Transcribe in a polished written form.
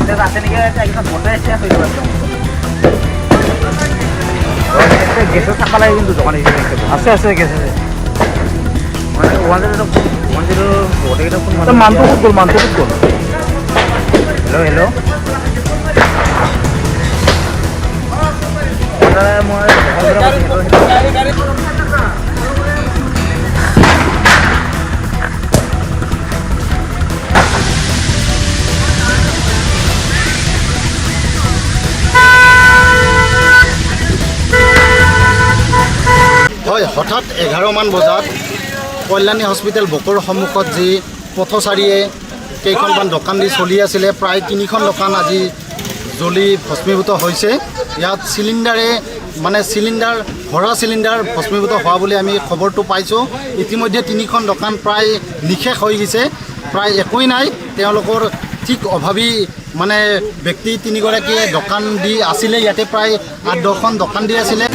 stage আছে নেকি একদম ভোটার স্টেজ হয়ে যাবে গেছও থাকা লাগে কিন্তু দোকানে আছে আছে গেছে মানে 1-0 ভোটে এটা কোন মানতো ফুটবল হ্যালো হ্যালো হয় হঠাৎ 11মান বজাত কল্যাণী হস্পিটেল বকৰ সন্মুখত যি পথচাৰীয়ে কেইখনমান দোকান দি চলি আছিলে প্ৰায় 3খন দোকান আজি জ্বলি ভস্মীভূত হৈছে ইয়াত চিলিণ্ডাৰ ভৰা চিলিণ্ডাৰ ভস্মীভূত হোৱা বুলি আমি খবৰটো পাইছোঁ ইতিমধ্যে 3খন দোকান প্ৰায় নিশেষ হৈ গৈছে প্ৰায় একোই নাই তেওঁলোকৰ ঠিক অভাৱী ব্যক্তি 3গৰাকীয়ে দোকান দি আছিলে ইয়াতে প্ৰায় 8-10খন দোকান দি আছিলে